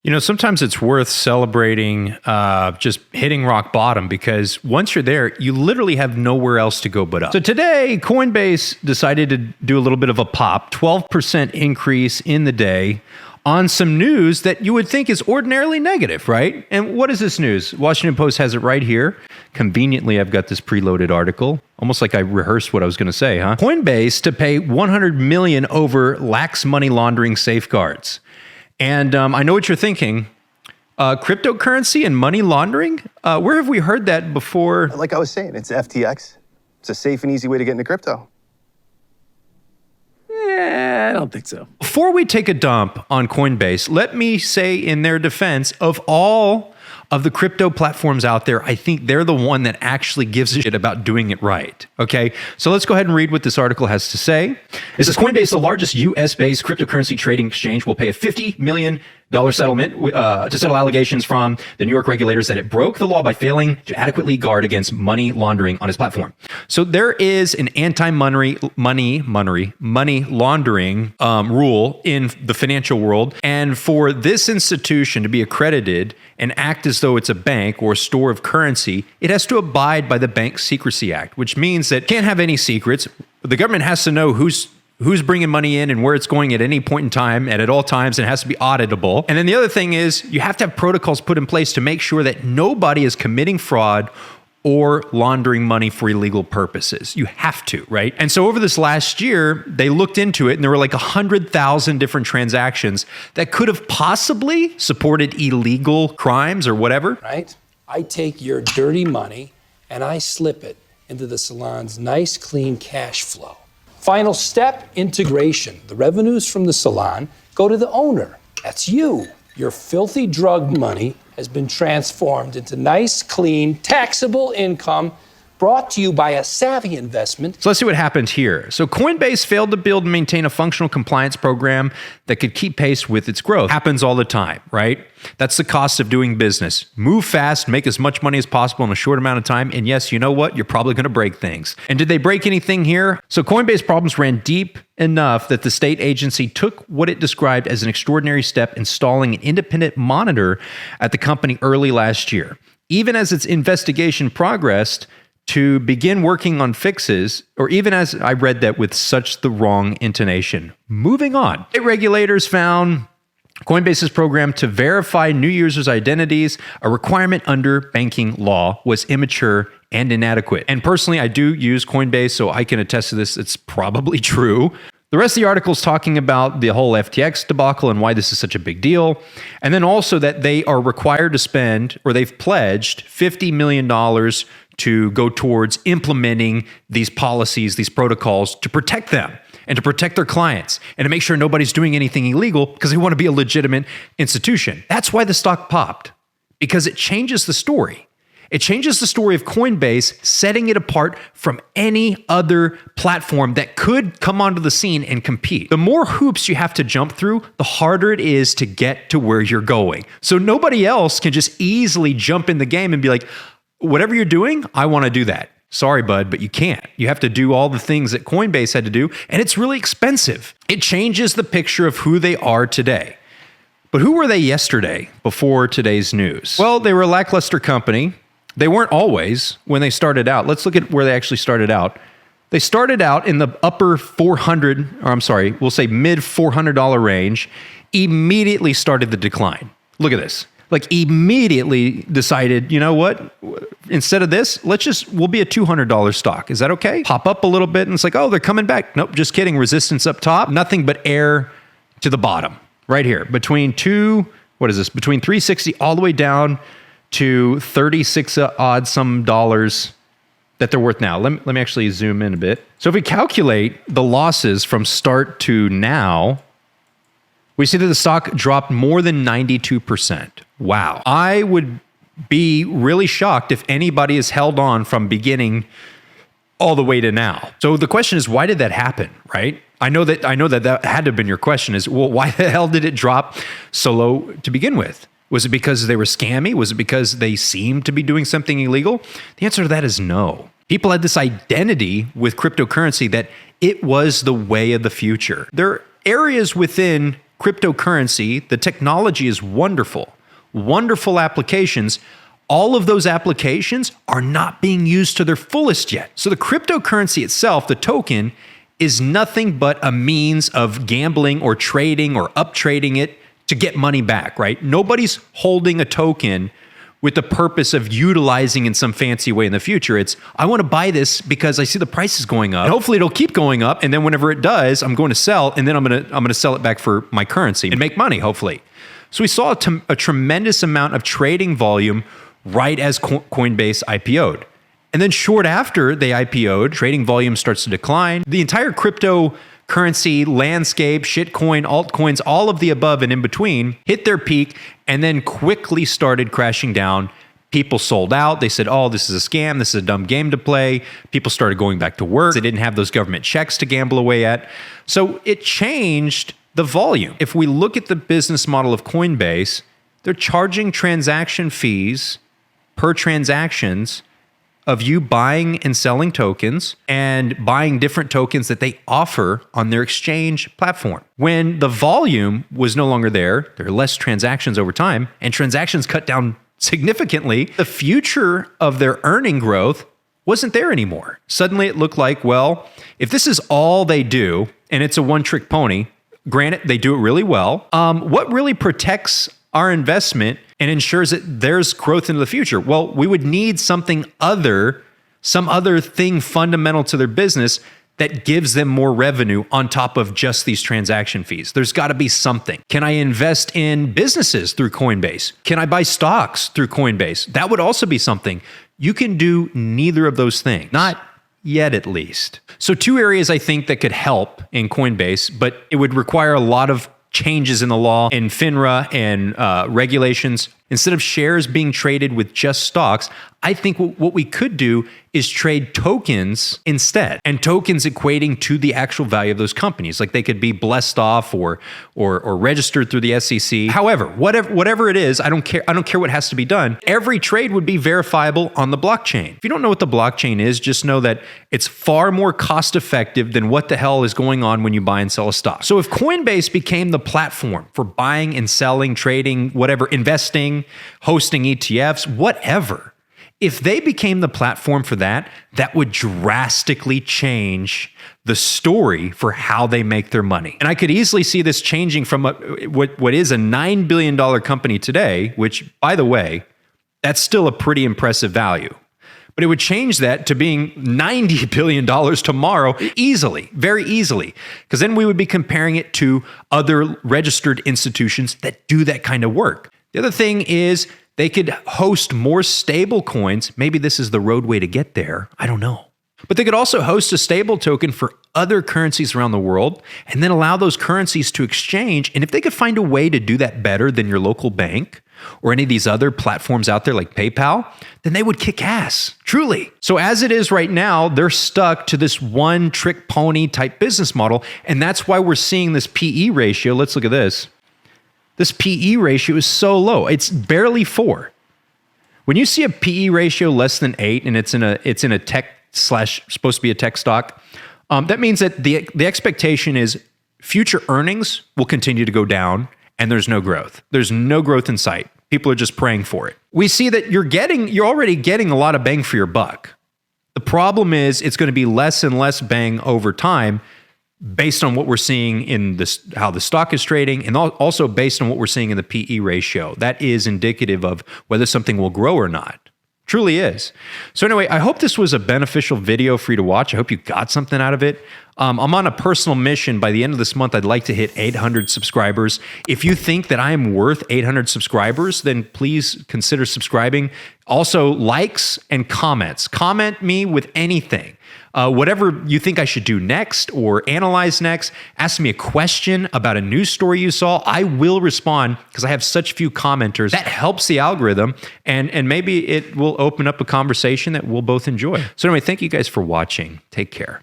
You know, sometimes it's worth celebrating just hitting rock bottom because once you're there, you literally have nowhere else to go but up. So today, Coinbase decided to do a little bit of a pop, 12% increase in the day on some news that you would think is ordinarily negative, right? And what is this news? Washington Post has it right here. Conveniently, I've got this preloaded article, almost like I rehearsed what I was going to say, huh? Coinbase to pay $100 million over lax money laundering safeguards. And I know what you're thinking. Cryptocurrency and money laundering? Where have we heard that before? Like I was saying, it's FTX. It's a safe and easy way to get into crypto. I don't think so. Before we take a dump on Coinbase, let me say in their defense, of all of the crypto platforms out there, I think they're the one that actually gives a shit about doing it right. Okay, so let's go ahead and read what this article has to say. It says Coinbase, the largest US-based cryptocurrency trading exchange, will pay a $50 million settlement to settle allegations from the New York regulators that it broke the law by failing to adequately guard against money laundering on its platform. So there is an anti-money laundering rule in the financial world. And for this institution to be accredited and act as though it's a bank or a store of currency, it has to abide by the Bank Secrecy Act, which means that it can't have any secrets. The government has to know who's bringing money in and where it's going at any point in time and at all times, and it has to be auditable. And then the other thing is you have to have protocols put in place to make sure that nobody is committing fraud or laundering money for illegal purposes. You have to, right? And so over this last year, they looked into it and there were like 100,000 different transactions that could have possibly supported illegal crimes or whatever. Right? I take your dirty money and I slip it into the salon's nice, clean cash flow. Final step, integration. The revenues from the salon go to the owner. That's you. Your filthy drug money has been transformed into nice, clean, taxable income brought to you by a savvy investment. So let's see what happened here. So Coinbase failed to build and maintain a functional compliance program that could keep pace with its growth. Happens all the time, right? That's the cost of doing business. Move fast, make as much money as possible in a short amount of time. And yes, you know what? You're probably going to break things. And did they break anything here? So Coinbase problems ran deep enough that the state agency took what it described as an extraordinary step, installing an independent monitor at the company early last year. Even as its investigation progressed, to begin working on fixes, or even as I read that with such the wrong intonation. Moving on. State regulators found Coinbase's program to verify new users' identities, a requirement under banking law, was immature and inadequate. And personally, I do use Coinbase, so I can attest to this. It's probably true. The rest of the article is talking about the whole FTX debacle and why this is such a big deal. And then also that they are required to spend, or they've pledged $50 million to go towards implementing these policies, these protocols to protect them and to protect their clients and to make sure nobody's doing anything illegal because they want to be a legitimate institution. That's why the stock popped, because it changes the story. It changes the story of Coinbase, setting it apart from any other platform that could come onto the scene and compete. The more hoops you have to jump through, the harder it is to get to where you're going. So nobody else can just easily jump in the game and be like, whatever you're doing, I want to do that. Sorry, bud, but you can't. You have to do all the things that Coinbase had to do, and it's really expensive. It changes the picture of who they are today. But who were they yesterday before today's news? Well, they were a lackluster company. They weren't always when they started out. Let's look at where they actually started out. They started out in the upper mid $400 range, immediately started the decline. Look at this. Like immediately decided, you know what? Instead of this, we'll be a $200 stock. Is that okay? Pop up a little bit and it's like, oh, they're coming back. Nope, just kidding. Resistance up top, nothing but air to the bottom right here. Between 360 all the way down to 36 odd some dollars that they're worth now. Let me actually zoom in a bit. So if we calculate the losses from start to now, we see that the stock dropped more than 92%. Wow. I would be really shocked if anybody has held on from beginning all the way to now. So the question is, why did that happen, right? I know that had to have been your question is, well, why the hell did it drop so low to begin with? Was it because they were scammy? Was it because they seemed to be doing something illegal? The answer to that is no. People had this identity with cryptocurrency that it was the way of the future. There are areas within cryptocurrency, the technology is wonderful, wonderful applications. All of those applications are not being used to their fullest yet. So the cryptocurrency itself, the token, is nothing but a means of gambling or trading or up trading it to get money back, right? Nobody's holding a token with the purpose of utilizing in some fancy way in the future. It's, I want to buy this because I see the price is going up. And hopefully it'll keep going up. And then whenever it does, I'm going to sell, and then I'm going to sell it back for my currency and make money, hopefully. So we saw a tremendous amount of trading volume right as Coinbase IPO'd. And then short after they IPO'd, trading volume starts to decline. The entire cryptocurrency landscape, shitcoin, altcoins, all of the above and in between hit their peak and then quickly started crashing down. People sold out. They said, oh, this is a scam. This is a dumb game to play. People started going back to work. They didn't have those government checks to gamble away at. So it changed the volume. If we look at the business model of Coinbase, they're charging transaction fees per transactions of you buying and selling tokens and buying different tokens that they offer on their exchange platform. When the volume was no longer there are less transactions over time, and transactions cut down significantly, the future of their earning growth wasn't there anymore. Suddenly it looked like, well, if this is all they do, and it's a one-trick pony, granted, they do it really well, what really protects our investment and ensures that there's growth into the future? Well, we would need some other thing fundamental to their business that gives them more revenue on top of just these transaction fees. There's got to be something. Can I invest in businesses through Coinbase? Can I buy stocks through Coinbase? That would also be something. You can do neither of those things. Not yet, at least. So 2 areas I think that could help in Coinbase, but it would require a lot of changes in the law in FINRA and regulations. Instead of shares being traded with just stocks, I think what we could do is trade tokens instead, and tokens equating to the actual value of those companies. Like they could be blessed off or registered through the SEC. However, whatever it is, I don't care what has to be done. Every trade would be verifiable on the blockchain. If you don't know what the blockchain is, just know that it's far more cost effective than what the hell is going on when you buy and sell a stock. So if Coinbase became the platform for buying and selling, trading, whatever, investing, hosting ETFs, whatever, if they became the platform for that, that would drastically change the story for how they make their money. And I could easily see this changing from what is a $9 billion company today, which, by the way, that's still a pretty impressive value. But it would change that to being $90 billion tomorrow easily, very easily, because then we would be comparing it to other registered institutions that do that kind of work. The other thing is they could host more stable coins. Maybe this is the roadway to get there. I don't know. But they could also host a stable token for other currencies around the world and then allow those currencies to exchange. And if they could find a way to do that better than your local bank or any of these other platforms out there like PayPal, then they would kick ass, truly. So as it is right now, they're stuck to this one trick pony type business model. And that's why we're seeing this PE ratio. Let's look at this. This PE ratio is so low. It's barely 4. When you see a PE ratio less than 8 and it's in a tech / supposed to be a tech stock, that means that the expectation is future earnings will continue to go down and there's no growth. There's no growth in sight. People are just praying for it. We see that you're already getting a lot of bang for your buck. The problem is it's going to be less and less bang over time based on what we're seeing in this, how the stock is trading, and also based on what we're seeing in the PE ratio. That is indicative of whether something will grow or not. Truly is. So anyway, I hope this was a beneficial video for you to watch. I hope you got something out of it. I'm on a personal mission. By the end of this month, I'd like to hit 800 subscribers. If you think that I am worth 800 subscribers, then please consider subscribing. Also, likes and comments. Comment me with anything. Whatever you think I should do next or analyze next, ask me a question about a news story you saw. I will respond because I have such few commenters. That helps the algorithm, and maybe it will open up a conversation that we'll both enjoy. So anyway, thank you guys for watching. Take care.